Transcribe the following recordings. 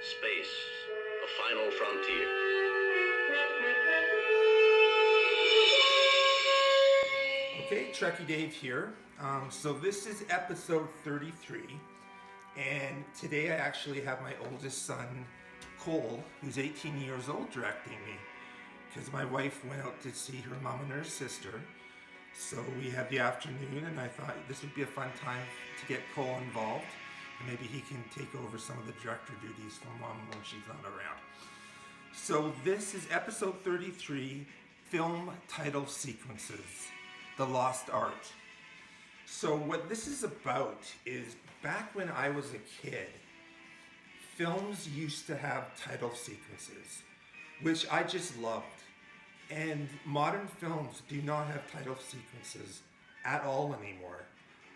Space, a final frontier. Okay, Trekkie Dave here. So this is episode 33, and today I actually have my oldest son, Cole, who's 18 years old, directing me, because my wife went out to see her mom and her sister. So we had the afternoon, and I thought this would be a fun time to get Cole involved, and maybe he can take over some of the director duties for mom when she's not around. So this is episode 33, film title sequences. The Lost Art. So what this is about is back when I was a kid, films used to have title sequences, which I just loved. And modern films do not have title sequences at all anymore,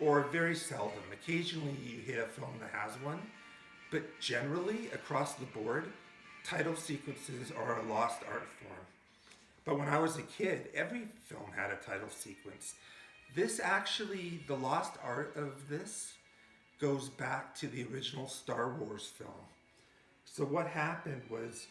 or very seldom. Occasionally you hit a film that has one, but generally across the board, title sequences are a lost art form. But when I was a kid, every film had a title sequence. This actually, the lost art of this goes back to the original Star Wars film. So what happened was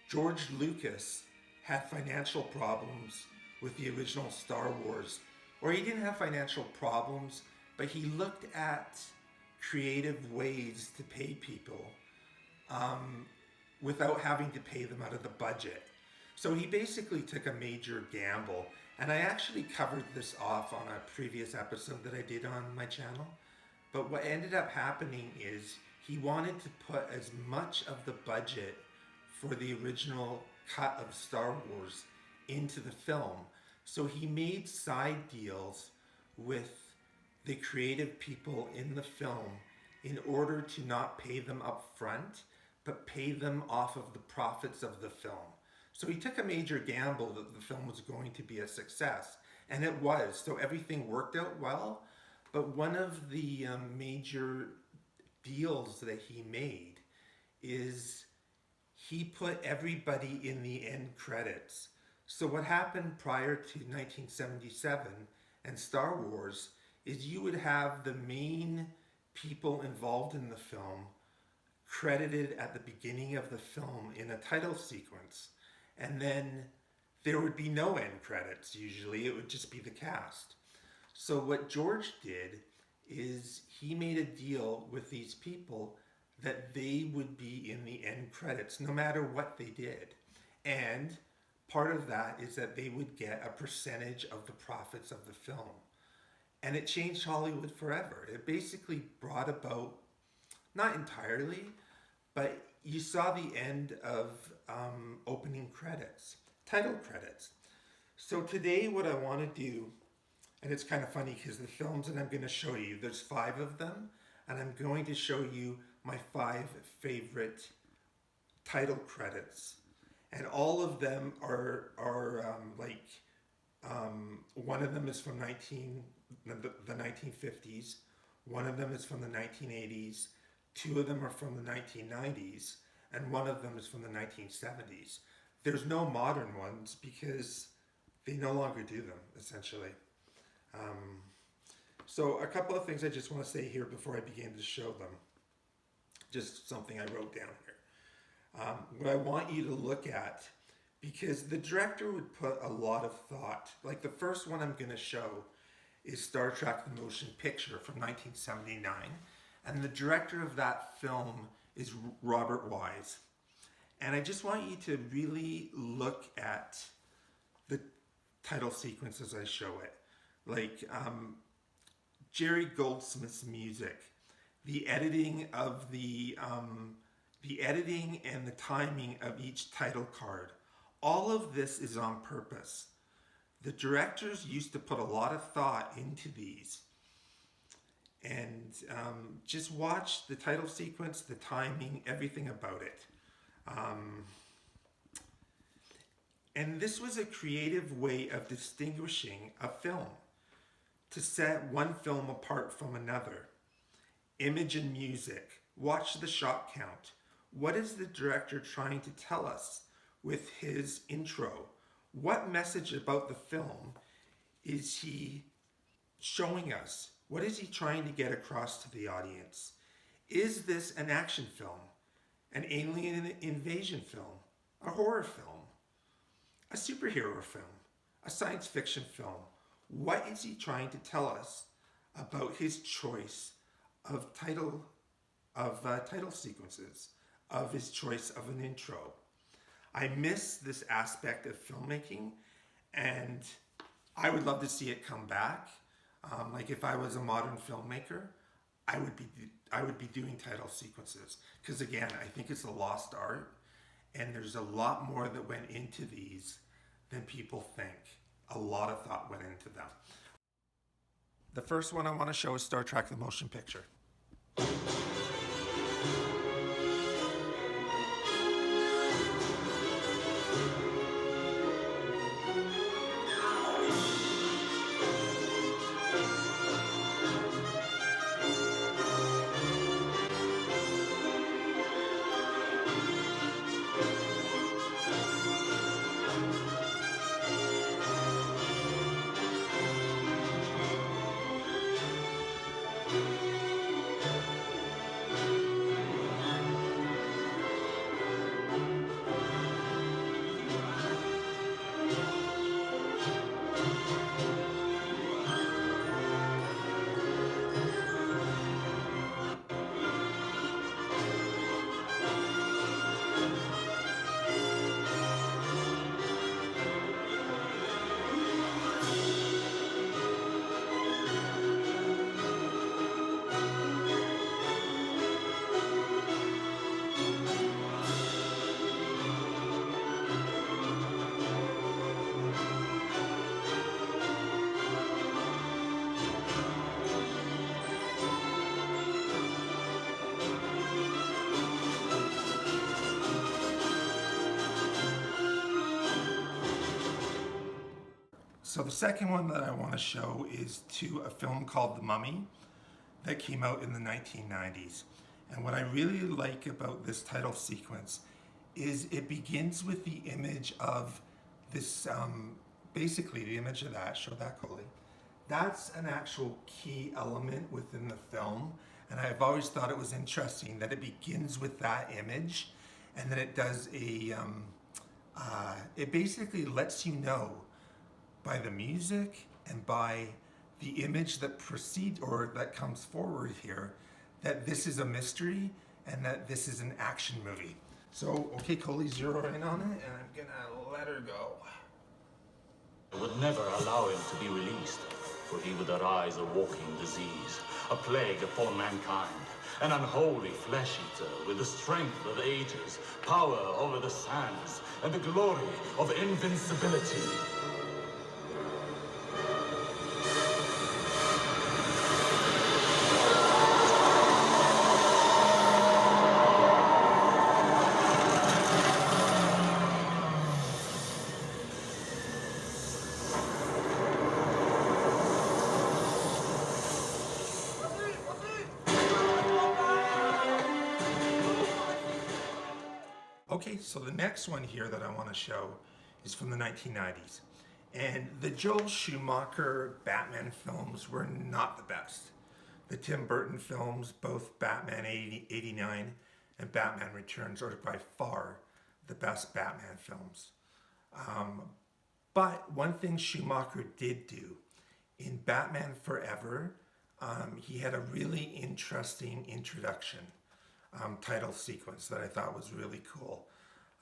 George Lucas had financial problems with the original Star Wars. Or he didn't have financial problems, but he looked at creative ways to pay people without having to pay them out of the budget. So he basically took a major gamble, and I actually covered this off on a previous episode that I did on my channel. But what ended up happening is he wanted to put as much of the budget for the original cut of Star Wars into the film. So he made side deals with the creative people in the film in order to not pay them up front, but pay them off of the profits of the film. So he took a major gamble that the film was going to be a success, and it was. So everything worked out well, but one of the major deals that he made is he put everybody in the end credits. So what happened prior to 1977 and Star Wars is you would have the main people involved in the film credited at the beginning of the film in a title sequence. And then there would be no end credits usually, it would just be the cast. So what George did is he made a deal with these people that they would be in the end credits no matter what they did. And part of that is that they would get a percentage of the profits of the film. And it changed Hollywood forever. It basically brought about, not entirely, but you saw the end of opening credits, title credits. So today what I want to do, and it's kind of funny because the films that I'm going to show you, there's 5 of them, and I'm going to show you my 5 favorite title credits. And all of them are one of them is from the 1950s, one of them is from the 1980s, 2 of them are from the 1990s, and one of them is from the 1970s. There's no modern ones because they no longer do them, essentially. So a couple of things I just want to say here before I begin to show them. Just something I wrote down here. What I want you to look at, because the director would put a lot of thought. Like the first one I'm going to show is Star Trek The Motion Picture from 1979. And the director of that film is Robert Wise. And I just want you to really look at the title sequence as I show it. Like Jerry Goldsmith's music, the editing of the editing and the timing of each title card. All of this is on purpose. The directors used to put a lot of thought into these. And just watch the title sequence, the timing, everything about it. And this was a creative way of distinguishing a film, to set one film apart from another. Image and music. Watch the shot count. What is the director trying to tell us with his intro? What message about the film is he showing us? What is he trying to get across to the audience? Is this an action film? an alien invasion film, a horror film, a superhero film, a science fiction film? What is he trying to tell us about his choice of title sequences, of his choice of an intro? I miss this aspect of filmmaking, and I would love to see it come back. Like if I was a modern filmmaker, I would be doing title sequences, because again, I think it's a lost art, and there's a lot more that went into these than people think. A lot of thought went into them. The first one I want to show is Star Trek: The Motion Picture. So the second one that I want to show is to a film called The Mummy that came out in the 1990s. And what I really like about this title sequence is it begins with the image of this, basically the image of that, show that, Coley. That's an actual key element within the film. And I've always thought it was interesting that it begins with that image, and then it does it basically lets you know by the music and by the image that precedes or that comes forward here that this is a mystery and that this is an action movie. So, okay, Coley, zero in on it, and I'm gonna let her go. I would never allow him to be released, for he would arise a walking disease, a plague upon mankind, an unholy flesh-eater with the strength of ages, power over the sands, and the glory of invincibility. Okay, so the next one here that I want to show is from the 1990s. And the Joel Schumacher Batman films were not the best. The Tim Burton films, both Batman 89 and Batman Returns, are by far the best Batman films. But one thing Schumacher did do, in Batman Forever, he had a really interesting introduction title sequence that I thought was really cool.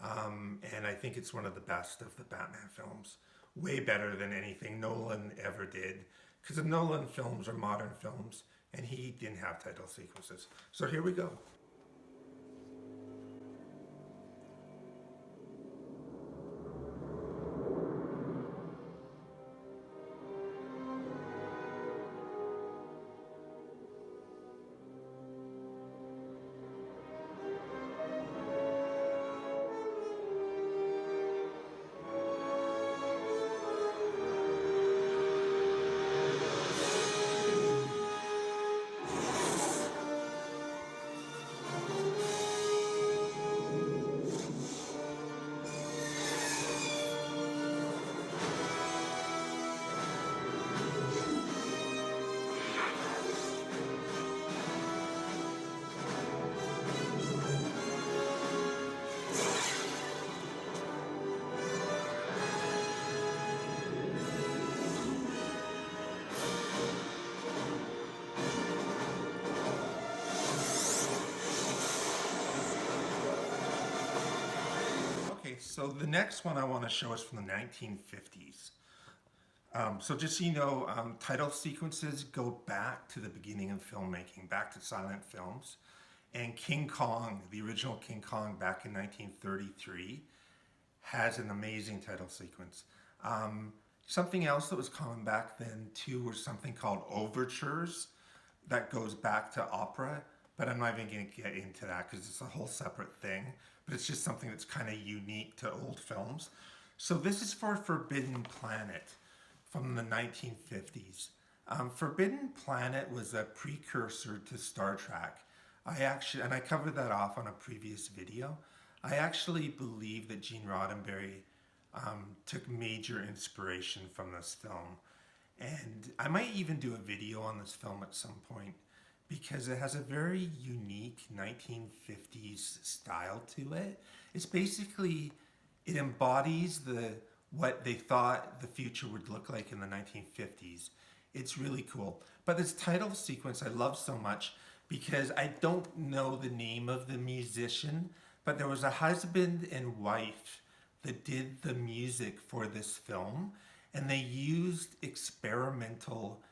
And I think it's one of the best of the Batman films. Way better than anything Nolan ever did. Because the Nolan films are modern films, and he didn't have title sequences. So here we go. So the next one I want to show is from the 1950s. So just so you know, title sequences go back to the beginning of filmmaking, back to silent films. And King Kong, the original King Kong back in 1933, has an amazing title sequence. Something else that was common back then too was something called overtures that goes back to opera, but I'm not even going to get into that because it's a whole separate thing, but it's just something that's kind of unique to old films. So this is for Forbidden Planet from the 1950s. Forbidden Planet was a precursor to Star Trek. And I covered that off on a previous video. I actually believe that Gene Roddenberry took major inspiration from this film. And I might even do a video on this film at some point because it has a very unique 1950s style to it. It's basically, it embodies what they thought the future would look like in the 1950s. It's really cool. But this title sequence I love so much because I don't know the name of the musician, but there was a husband and wife that did the music for this film, and they used experimental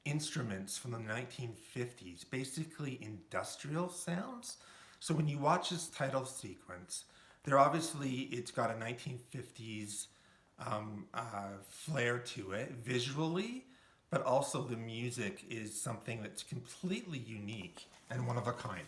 instruments from the 1950s, basically industrial sounds. So when you watch this title sequence, it's got a 1950s flair to it visually, but also the music is something that's completely unique and one of a kind.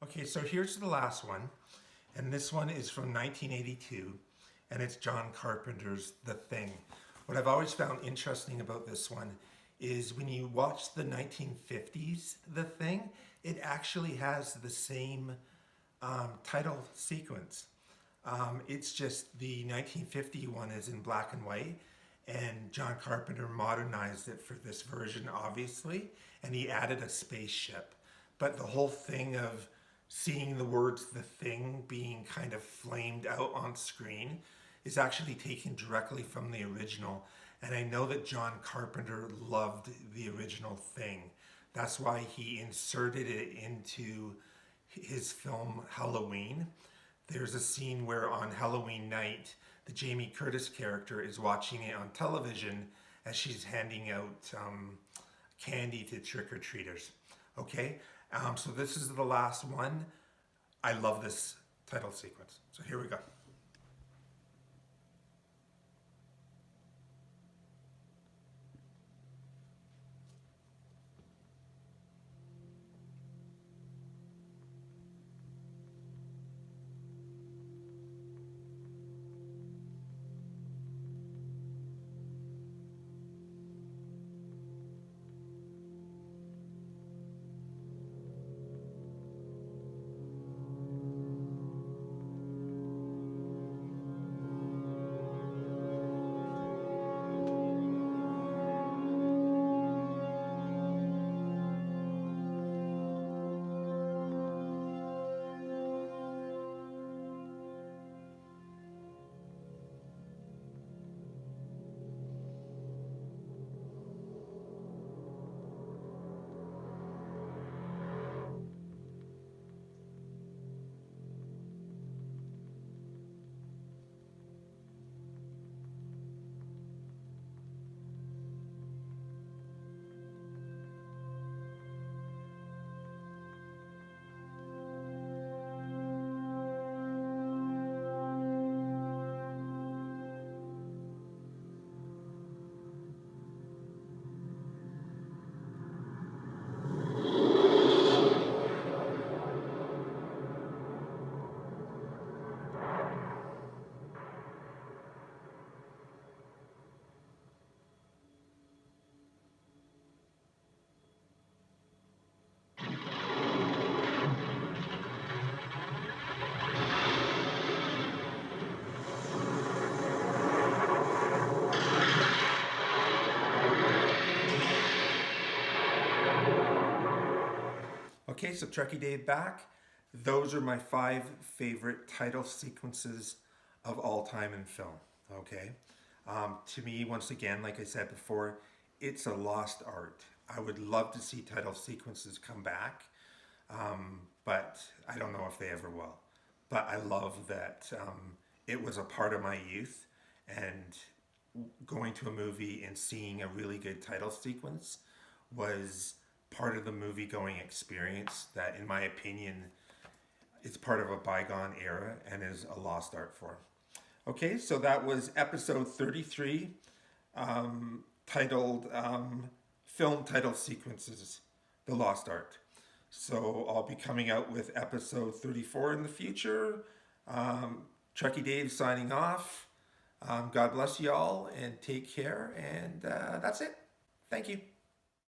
Okay, so here's the last one, and this one is from 1982, and it's John Carpenter's The Thing. What I've always found interesting about this one is when you watch the 1950s The Thing, it actually has the same title sequence. It's just the 1950 one is in black and white, and John Carpenter modernized it for this version, obviously, and he added a spaceship. But the whole thing of seeing the words "the thing" being kind of flamed out on screen is actually taken directly from the original. And I know that John Carpenter loved the original Thing. That's why he inserted it into his film Halloween. There's a scene where on Halloween night, the Jamie Curtis character is watching it on television as she's handing out candy to trick-or-treaters. Okay, so this is the last one. I love this title sequence. So here we go. Okay, so Trekkie Dave back. Those are my 5 favorite title sequences of all time in film. Okay. To me, once again, like I said before, it's a lost art. I would love to see title sequences come back, but I don't know if they ever will. But I love that it was a part of my youth, and going to a movie and seeing a really good title sequence was part of the movie going experience that, in my opinion, is part of a bygone era and is a lost art form. Okay, so that was episode 33, titled Film Title Sequences, The Lost Art. So I'll be coming out with episode 34 in the future. Trekkie Dave signing off. God bless you all and take care. And that's it. Thank you.